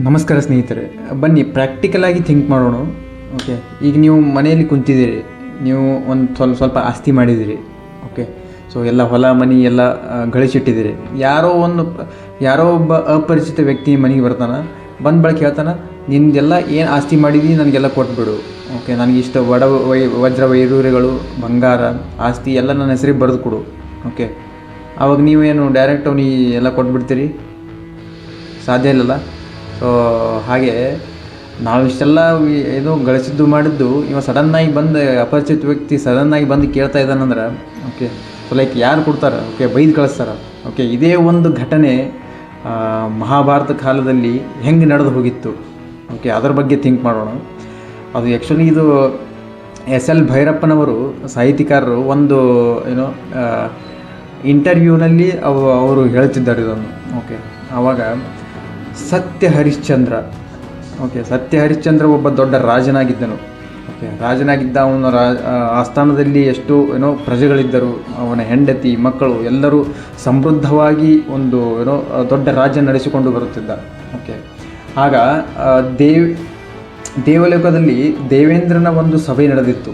ನಮಸ್ಕಾರ ಸ್ನೇಹಿತರೆ, ಬನ್ನಿ ಪ್ರಾಕ್ಟಿಕಲ್ ಆಗಿ ಥಿಂಕ್ ಮಾಡೋಣ. ಓಕೆ, ಈಗ ನೀವು ಮನೆಯಲ್ಲಿ ಕುಂತಿದ್ದೀರಿ, ನೀವು ಒಂದು ಸ್ವಲ್ಪ ಆಸ್ತಿ ಮಾಡಿದ್ದೀರಿ. ಓಕೆ, ಸೊ ಎಲ್ಲ ಹೊಲ ಮನೆ ಎಲ್ಲ ಗಳಿಸಿಟ್ಟಿದ್ದೀರಿ. ಯಾರೋ ಒಬ್ಬ ಅಪರಿಚಿತ ವ್ಯಕ್ತಿ ಮನೆಗೆ ಬರ್ತಾನೆ. ಬಂದ ಬಳಿಕ ಹೇಳ್ತಾನೆ, ನಿಂದೆಲ್ಲ ಏನು ಆಸ್ತಿ ಮಾಡಿದ್ದೀವಿ ನನಗೆಲ್ಲ ಕೊಟ್ಬಿಡು. ಓಕೆ, ನನಗಿಷ್ಟ ವಜ್ರ ವೈಡೂರ್ಯಗಳು, ಬಂಗಾರ, ಆಸ್ತಿ ಎಲ್ಲ ನನ್ನ ಹೆಸರಿಗೆ ಬರೆದು ಕೊಡು. ಓಕೆ, ಆವಾಗ ನೀವೇನು ಡೈರೆಕ್ಟ್ ಅವ್ನಿಗೆ ಎಲ್ಲ ಕೊಟ್ಬಿಡ್ತೀರಿ? ಸಾಧ್ಯ ಇಲ್ಲಲ್ಲ. ಸೊ ಹಾಗೆ ನಾವು ಇಷ್ಟೆಲ್ಲ ಏನೋ ಗಳಿಸಿದ್ದು ಮಾಡಿದ್ದು ಇವ ಸಡನ್ನಾಗಿ ಬಂದು ಅಪರಿಚಿತ ವ್ಯಕ್ತಿ ಸಡನ್ನಾಗಿ ಬಂದು ಕೇಳ್ತಾ ಇದ್ದಾನಂದ್ರೆ, ಓಕೆ, ಸೊ ಲೈಕ್ ಯಾರು ಕೊಡ್ತಾರೆ? ಓಕೆ, ಬೈದು ಕಳಿಸ್ತಾರೆ. ಓಕೆ, ಇದೇ ಒಂದು ಘಟನೆ ಮಹಾಭಾರತ ಕಾಲದಲ್ಲಿ ಹೆಂಗೆ ನಡೆದು ಹೋಗಿತ್ತು. ಓಕೆ, ಅದರ ಬಗ್ಗೆ ಥಿಂಕ್ ಮಾಡೋಣ. ಅದು ಆ್ಯಕ್ಚುಲಿ ಇದು SL ಭೈರಪ್ಪನವರು ಸಾಹಿತಿಕಾರರು ಒಂದು ಇಂಟರ್ವ್ಯೂನಲ್ಲಿ ಅವರು ಹೇಳ್ತಿದ್ದಾರೆ ಇದನ್ನು. ಓಕೆ, ಆವಾಗ ಸತ್ಯ ಹರಿಶ್ಚಂದ್ರ ಒಬ್ಬ ದೊಡ್ಡ ರಾಜನಾಗಿದ್ದನು. ಓಕೆ, ರಾಜನಾಗಿದ್ದ ಅವನ ಆಸ್ಥಾನದಲ್ಲಿ ಎಷ್ಟು ಪ್ರಜೆಗಳಿದ್ದರು, ಅವನ ಹೆಂಡತಿ ಮಕ್ಕಳು ಎಲ್ಲರೂ ಸಮೃದ್ಧವಾಗಿ ಒಂದು ದೊಡ್ಡ ರಾಜ್ಯ ನಡೆಸಿಕೊಂಡು ಬರುತ್ತಿದ್ದ. ಓಕೆ, ಆಗ ದೇವಲೋಕದಲ್ಲಿ ದೇವೇಂದ್ರನ ಒಂದು ಸಭೆ ನಡೆದಿತ್ತು.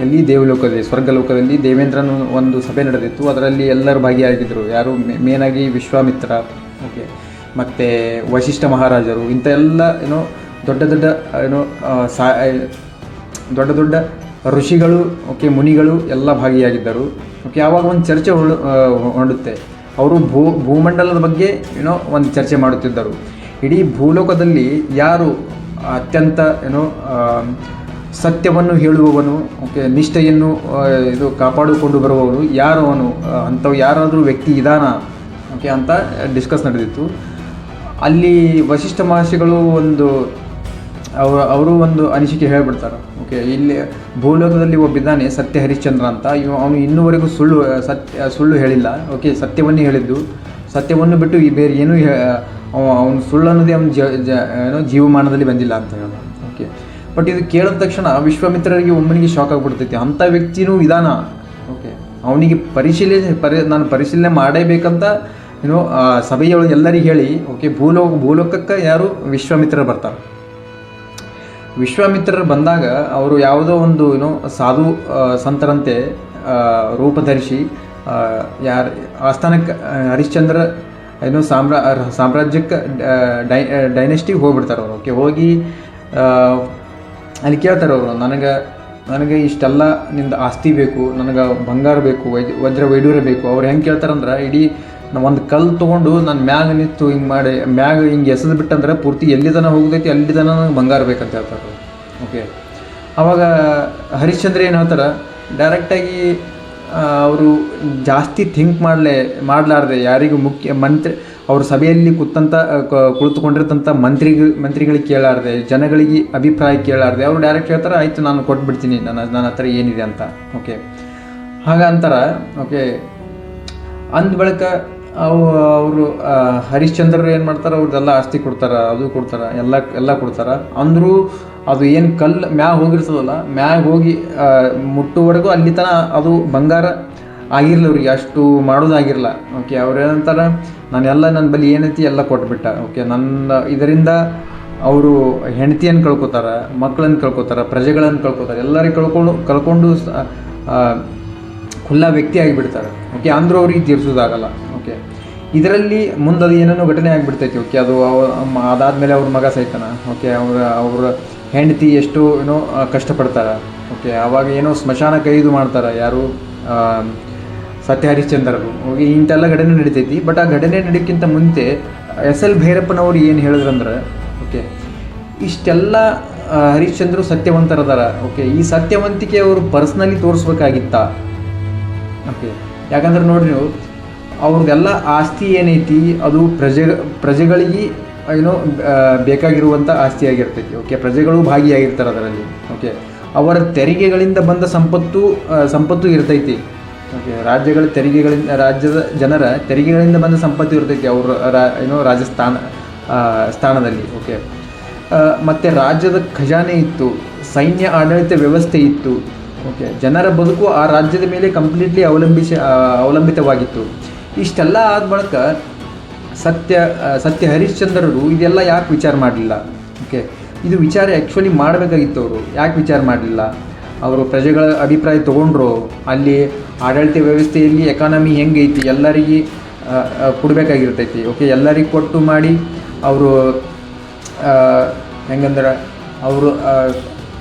ಎಲ್ಲಿ? ದೇವಲೋಕದಲ್ಲಿ, ಸ್ವರ್ಗಲೋಕದಲ್ಲಿ ದೇವೇಂದ್ರನ ಒಂದು ಸಭೆ ನಡೆದಿತ್ತು. ಅದರಲ್ಲಿ ಎಲ್ಲರೂ ಭಾಗಿಯಾಗಿದ್ದರು. ಯಾರು? ಮೇನಾಗಿ ವಿಶ್ವಾಮಿತ್ರ, ಓಕೆ, ಮತ್ತು ವಶಿಷ್ಠ ಮಹಾರಾಜರು, ಇಂಥ ಎಲ್ಲ ದೊಡ್ಡ ದೊಡ್ಡ ಋಷಿಗಳು, ಓಕೆ, ಮುನಿಗಳು ಎಲ್ಲ ಭಾಗಿಯಾಗಿದ್ದರು. ಓಕೆ, ಆವಾಗ ಒಂದು ಚರ್ಚೆ ಹೊರಡುತ್ತೆ. ಅವರು ಭೂಮಂಡಲದ ಬಗ್ಗೆ ಒಂದು ಚರ್ಚೆ ಮಾಡುತ್ತಿದ್ದರು. ಇಡೀ ಭೂಲೋಕದಲ್ಲಿ ಯಾರು ಅತ್ಯಂತ ಸತ್ಯವನ್ನು ಹೇಳುವವನು, ಓಕೆ, ನಿಷ್ಠೆಯನ್ನು ಕಾಪಾಡಿಕೊಂಡು ಬರುವವನು ಯಾರು, ಅವನು ಅಂಥವು ಯಾರಾದರೂ ವ್ಯಕ್ತಿ ಇದಾನ, ಓಕೆ ಅಂತ ಡಿಸ್ಕಸ್ ನಡೆದಿತ್ತು. ಅಲ್ಲಿ ವಶಿಷ್ಠ ಮಹರ್ಷಿಗಳು ಅವರು ಒಂದು ಅನಿಸಿಕೆ ಹೇಳಿಬಿಡ್ತಾರೆ. ಓಕೆ, ಇಲ್ಲಿ ಭೂಲೋಕದಲ್ಲಿ ಒಬ್ಬಿದ್ದಾನೆ ಸತ್ಯ ಹರಿಶ್ಚಂದ್ರ ಅಂತ. ಅವನು ಇನ್ನೂವರೆಗೂ ಸುಳ್ಳು ಹೇಳಿಲ್ಲ. ಓಕೆ, ಸತ್ಯವನ್ನೇ ಹೇಳಿದ್ದು. ಸತ್ಯವನ್ನು ಬಿಟ್ಟು ಬೇರೆ ಏನೂ ಅವನು ಸುಳ್ಳು ಅನ್ನೋದೇ ಅವನ ಜೀವಮಾನದಲ್ಲಿ ಬಂದಿಲ್ಲ ಅಂತ ಹೇಳೋದು. ಓಕೆ, ಬಟ್ ಇದು ಕೇಳಿದ ತಕ್ಷಣ ವಿಶ್ವಾಮಿತ್ರರಿಗೆ ಒಮ್ಮನಿಗೆ ಶಾಕ್ ಆಗಿಬಿಡ್ತೈತಿ. ಅಂಥ ವ್ಯಕ್ತಿನೂ ಇದಾನ. ಓಕೆ, ಅವನಿಗೆ ನಾನು ಪರಿಶೀಲನೆ ಮಾಡೇಬೇಕಂತ ಸಭೆಯೊಳಗೆ ಎಲ್ಲರಿಗೆ ಹೇಳಿ, ಓಕೆ, ಭೂಲೋಕಕ್ಕೆ ಯಾರು? ವಿಶ್ವಾಮಿತ್ರರು ಬರ್ತಾರೆ. ವಿಶ್ವಾಮಿತ್ರರು ಬಂದಾಗ ಅವರು ಯಾವುದೋ ಒಂದು ಸಾಧು ಸಂತರಂತೆ ರೂಪ ಧರಿಸಿ ಆಸ್ಥಾನಕ್ಕೆ ಹರಿಶ್ಚಂದ್ರ ಸಾಮ್ರಾಜ್ಯಕ್ಕೆ ಡೈನೆಸ್ಟಿಗೆ ಹೋಗ್ಬಿಡ್ತಾರೆ ಅವರು. ಓಕೆ, ಹೋಗಿ ಅಲ್ಲಿ ಕೇಳ್ತಾರೆ ಅವರು, ನನಗೆ ಇಷ್ಟೆಲ್ಲ ನಿಂದ ಆಸ್ತಿ ಬೇಕು, ನನಗೆ ಬಂಗಾರ ಬೇಕು, ವಜ್ರ ವೈಡೂರ್ಯ ಬೇಕು. ಅವ್ರು ಹೆಂಗೆ ಕೇಳ್ತಾರಂದ್ರೆ, ಇಡೀ ಒಂದು ಕಲ್ಲು ತೊಗೊಂಡು ನಾನು ಮ್ಯಾಗ ನಿಂತು ಹಿಂಗೆ ಮಾಡಿ ಮ್ಯಾಗ ಹಿಂಗೆ ಎಸೆದು ಬಿಟ್ಟಂದ್ರೆ ಪೂರ್ತಿ ಎಲ್ಲಿ ತನಕ ಹೋಗ್ತೈತಿ ಅಲ್ಲಿ ತನಕ ನನಗೆ ಬಂಗಾರ ಬೇಕಂತ ಹೇಳ್ತಾರೆ. ಓಕೆ, ಆವಾಗ ಹರಿಶ್ಚಂದ್ರ ಏನು ಹೇಳ್ತಾರೆ, ಡೈರೆಕ್ಟಾಗಿ ಅವರು ಜಾಸ್ತಿ ಥಿಂಕ್ ಮಾಡಲಾರ್ದೆ ಯಾರಿಗೂ ಅವ್ರ ಸಭೆಯಲ್ಲಿ ಕುಳಿತುಕೊಂಡಿರ್ತಂಥ ಮಂತ್ರಿಗಳಿಗೆ ಕೇಳಾರ್ದೆ, ಜನಗಳಿಗೆ ಅಭಿಪ್ರಾಯ ಕೇಳಾರ್ದೆ ಅವರು ಡೈರೆಕ್ಟ್ ಹೇಳ್ತಾರೆ, ಆಯಿತು ನಾನು ಕೊಟ್ಬಿಡ್ತೀನಿ, ನನ್ನ ಹತ್ರ ಏನಿದೆ ಅಂತ. ಓಕೆ, ಹಾಗಂತಾರೆ. ಓಕೆ, ಅಂದ ಬಳಿಕ ಅವರು ಹರಿಶ್ಚಂದ್ರರು ಏನು ಮಾಡ್ತಾರೆ, ಅವ್ರದ್ದೆಲ್ಲ ಆಸ್ತಿ ಕೊಡ್ತಾರೆ, ಅದು ಕೊಡ್ತಾರೆ, ಎಲ್ಲ ಕೊಡ್ತಾರೆ. ಅಂದರೂ ಅದು ಏನು ಕಲ್ಲು ಮ್ಯಾಗ ಹೋಗಿರ್ತದಲ್ಲ, ಮ್ಯಾಗ ಹೋಗಿ ಮುಟ್ಟುವರೆಗೂ ಅಲ್ಲಿ ತನಕ ಅದು ಬಂಗಾರ ಆಗಿರಲಿ, ಅವ್ರಿಗೆ ಅಷ್ಟು ಮಾಡೋದಾಗಿರಲ್ಲ. ಓಕೆ, ಅವ್ರು ಏನಂತಾರೆ, ನನ್ನ ಬಳಿ ಏನೈತಿ ಎಲ್ಲ ಕೊಟ್ಬಿಟ್ಟ. ಓಕೆ, ಇದರಿಂದ ಅವರು ಹೆಂಡತಿಯನ್ನು ಕಳ್ಕೊತಾರೆ, ಮಕ್ಕಳನ್ನು ಕಳ್ಕೊತಾರೆ, ಪ್ರಜೆಗಳನ್ನು ಕಳ್ಕೊತಾರೆ, ಎಲ್ಲರಿಗೆ ಕಳ್ಕೊಂಡು ಖುಲ್ಲಾ ವ್ಯಕ್ತಿ ಆಗಿಬಿಡ್ತಾರೆ. ಓಕೆ, ಅಂದರೂ ಅವ್ರಿಗೆ ತೀರಿಸೋದಾಗಲ್ಲ. ಓಕೆ, ಇದರಲ್ಲಿ ಮುಂದೆ ಏನೇನೋ ಘಟನೆ ಆಗಿಬಿಡ್ತೈತಿ. ಓಕೆ, ಅದಾದಮೇಲೆ ಅವ್ರ ಮಗ ಸೈತಾನ. ಓಕೆ, ಅವ್ರ ಹೆಂಡತಿ ಎಷ್ಟು ಕಷ್ಟಪಡ್ತಾರೆ. ಓಕೆ, ಆವಾಗ ಸ್ಮಶಾನ ಕೈದು ಮಾಡ್ತಾರೆ ಯಾರು? ಸತ್ಯ ಹರಿಶ್ಚಂದ್ರರು. ಹೋಗಿ ಇಂಥೆಲ್ಲ ಘಟನೆ ನಡೀತೈತಿ. ಬಟ್ ಆ ಘಟನೆ ನಡೀಕ್ಕಿಂತ ಮುಂಚೆ SL ಭೈರಪ್ಪನವ್ರು ಏನು ಹೇಳಿದ್ರಂದ್ರೆ, ಓಕೆ, ಇಷ್ಟೆಲ್ಲ ಹರಿಶ್ಚಂದ್ರು ಸತ್ಯವಂತರದಾರ. ಓಕೆ, ಈ ಸತ್ಯವಂತಿಕೆ ಅವರು ಪರ್ಸ್ನಲಿ ತೋರಿಸ್ಬೇಕಾಗಿತ್ತ? ಓಕೆ, ಯಾಕಂದ್ರೆ ನೋಡ್ರಿ, ನೀವು ಅವ್ರದ್ದೆಲ್ಲ ಆಸ್ತಿ ಏನೈತಿ ಅದು ಪ್ರಜೆಗಳಿಗೆ ಬೇಕಾಗಿರುವಂಥ ಆಸ್ತಿ ಆಗಿರ್ತೈತಿ. ಓಕೆ, ಪ್ರಜೆಗಳು ಭಾಗಿಯಾಗಿರ್ತಾರೆ ಅದರಲ್ಲಿ. ಓಕೆ, ಅವರ ತೆರಿಗೆಗಳಿಂದ ಬಂದ ಸಂಪತ್ತು ಇರ್ತೈತಿ. ಓಕೆ, ರಾಜ್ಯದ ಜನರ ತೆರಿಗೆಗಳಿಂದ ಬಂದ ಸಂಪತ್ತು ಇರ್ತೈತಿ ಅವ್ರ ಸ್ಥಾನದಲ್ಲಿ. ಓಕೆ, ಮತ್ತು ರಾಜ್ಯದ ಖಜಾನೆ ಇತ್ತು, ಸೈನ್ಯ ಆಡಳಿತ ವ್ಯವಸ್ಥೆ ಇತ್ತು. ಓಕೆ, ಜನರ ಬದುಕು ಆ ರಾಜ್ಯದ ಮೇಲೆ ಕಂಪ್ಲೀಟ್ಲಿ ಅವಲಂಬಿತವಾಗಿತ್ತು. ಇಷ್ಟೆಲ್ಲ ಆದ ಬಳಿಕ ಸತ್ಯ ಹರಿಶ್ಚಂದ್ರರು ಇದೆಲ್ಲ ಯಾಕೆ ವಿಚಾರ ಮಾಡಲಿಲ್ಲ? ಓಕೆ, ಇದು ವಿಚಾರ ಆ್ಯಕ್ಚುಲಿ ಮಾಡಬೇಕಾಗಿತ್ತು. ಅವರು ಯಾಕೆ ವಿಚಾರ ಮಾಡಲಿಲ್ಲ? ಅವರು ಪ್ರಜೆಗಳ ಅಭಿಪ್ರಾಯ ತೊಗೊಂಡ್ರು. ಅಲ್ಲಿ ಆಡಳಿತ ವ್ಯವಸ್ಥೆಯಲ್ಲಿ ಎಕಾನಮಿ ಹೆಂಗೈತಿ ಎಲ್ಲರಿಗೆ ಕೊಡಬೇಕಾಗಿರ್ತೈತಿ. ಓಕೆ, ಎಲ್ಲರಿಗೆ ಕೊಟ್ಟು ಮಾಡಿ ಅವರು ಹೆಂಗಂದ್ರೆ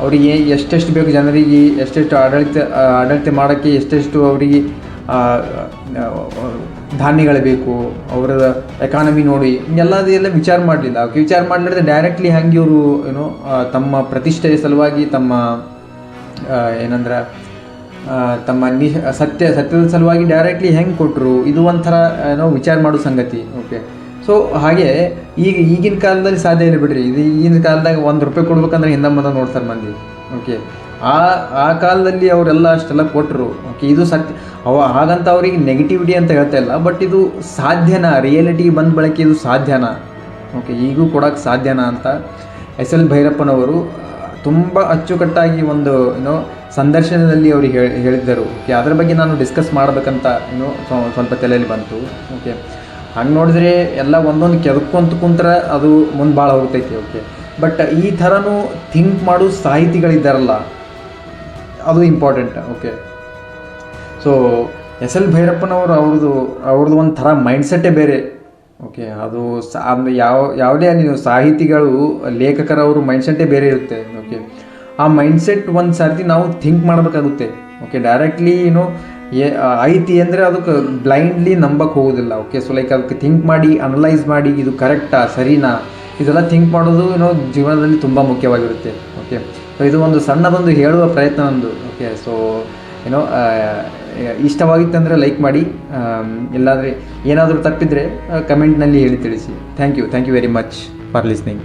ಅವರಿಗೆ ಎಷ್ಟೆಷ್ಟು ಬೇಕು ಜನರಿಗೆ, ಎಷ್ಟೆಷ್ಟು ಆಡಳಿತ ಮಾಡೋಕ್ಕೆ ಎಷ್ಟೆಷ್ಟು ಅವರಿಗೆ ಧಾನ್ಯಗಳು ಬೇಕು, ಅವರ ಎಕಾನಮಿ ನೋಡಿ ಎಲ್ಲ ವಿಚಾರ ಮಾಡಲಿಲ್ಲ. ವಿಚಾರ ಮಾಡಲಿದ್ರೆ ಡೈರೆಕ್ಟ್ಲಿ ಹಂಗೆ ಇವರು ತಮ್ಮ ಪ್ರತಿಷ್ಠೆಯ ಸಲುವಾಗಿ, ತಮ್ಮ ಏನಂದ್ರೆ ತಮ್ಮ ಸತ್ಯದ ಸಲುವಾಗಿ ಡೈರೆಕ್ಟ್ಲಿ ಹೆಂಗೆ ಕೊಟ್ಟರು, ಇದು ಒಂಥರ ವಿಚಾರ ಮಾಡೋ ಸಂಗತಿ. ಓಕೆ, ಸೊ ಹಾಗೆ ಈಗಿನ ಕಾಲದಲ್ಲಿ ಸಾಧ್ಯ ಇಲ್ಲ ಬಿಡ್ರಿ. ಇದು ಈಗಿನ ಕಾಲದಾಗ ₹1 ಕೊಡ್ಬೇಕಂದ್ರೆ ಹಿಂದೆ ಮುಂದೆ ನೋಡ್ತಾರೆ ಮಂದಿ. ಓಕೆ, ಆ ಕಾಲದಲ್ಲಿ ಅವರೆಲ್ಲ ಅಷ್ಟೆಲ್ಲ ಕೊಟ್ಟರು. ಓಕೆ, ಇದು ಸತ್ಯ. ಹಾಗಂತ ಅವ್ರಿಗೆ ನೆಗೆಟಿವಿಟಿ ಅಂತ ಹೇಳ್ತಾ ಇಲ್ಲ, ಬಟ್ ಇದು ಸಾಧ್ಯನಾ, ರಿಯಾಲಿಟಿಗೆ ಬಂದ ಬಳಕೆ ಇದು ಸಾಧ್ಯನಾ? ಓಕೆ, ಈಗೂ ಕೊಡೋಕ್ಕೆ ಸಾಧ್ಯನಾ ಅಂತ ಎಸ್ ಎಲ್ ಭೈರಪ್ಪನವರು ತುಂಬ ಅಚ್ಚುಕಟ್ಟಾಗಿ ಒಂದು ಸಂದರ್ಶನದಲ್ಲಿ ಅವರು ಹೇಳಿದ್ದರು. ಓಕೆ, ಅದರ ಬಗ್ಗೆ ನಾನು ಡಿಸ್ಕಸ್ ಮಾಡಬೇಕಂತ ಸ್ವಲ್ಪ ತಲೆಯಲ್ಲಿ ಬಂತು. ಓಕೆ, ಹಂಗೆ ನೋಡಿದ್ರೆ ಎಲ್ಲ ಒಂದೊಂದು ಕೆದಕೊಂತ ಕುಂತ್ರೆ ಅದು ಮುಂದೆ ಭಾಳ ಹೋಗ್ತೈತಿ. ಓಕೆ, ಬಟ್ ಈ ಥರನೂ ಥಿಂಕ್ ಮಾಡೋ ಸಾಹಿತಿಗಳಿದ್ದಾರಲ್ಲ, ಅದು important. Okay, so S L ಭೈರಪ್ಪನವರು ಅವ್ರದ್ದು ಒಂದು ಥರ ಮೈಂಡ್ಸೆಟ್ಟೇ ಬೇರೆ. ಓಕೆ, ಅದು ಯಾವುದೇ ನೀವು ಸಾಹಿತಿಗಳು, ಲೇಖಕರವರು ಮೈಂಡ್ಸೆಟ್ಟೇ ಬೇರೆ ಇರುತ್ತೆ. ಓಕೆ, ಆ ಮೈಂಡ್ಸೆಟ್ ಒಂದು ಸರ್ತಿ ನಾವು ಥಿಂಕ್ ಮಾಡಬೇಕಾಗುತ್ತೆ. ಓಕೆ, ಡೈರೆಕ್ಟ್ಲಿ ಐತಿ ಅಂದರೆ ಅದಕ್ಕೆ ಬ್ಲೈಂಡ್ಲಿ ನಂಬಕ್ಕೆ ಹೋಗೋದಿಲ್ಲ. ಓಕೆ, ಸೊ ಲೈಕ್ ಅದಕ್ಕೆ ಥಿಂಕ್ ಮಾಡಿ, ಅನಲೈಸ್ ಮಾಡಿ, ಇದು ಕರೆಕ್ಟಾ ಸರಿನಾ, ಇದೆಲ್ಲ ಥಿಂಕ್ ಮಾಡೋದು ಜೀವನದಲ್ಲಿ ತುಂಬ ಮುಖ್ಯವಾಗಿರುತ್ತೆ. ಓಕೆ, ಸೊ ಇದು ಒಂದು ಸಣ್ಣದೊಂದು ಹೇಳುವ ಪ್ರಯತ್ನ ನಂದು. ಓಕೆ, ಸೊ ಇಷ್ಟವಾಗಿತ್ತಂದರೆ ಲೈಕ್ ಮಾಡಿ, ಇಲ್ಲಾಂದರೆ ಏನಾದರೂ ತಪ್ಪಿದರೆ ಕಮೆಂಟ್ನಲ್ಲಿ ಹೇಳಿ ತಿಳಿಸಿ. Thank you very much for listening.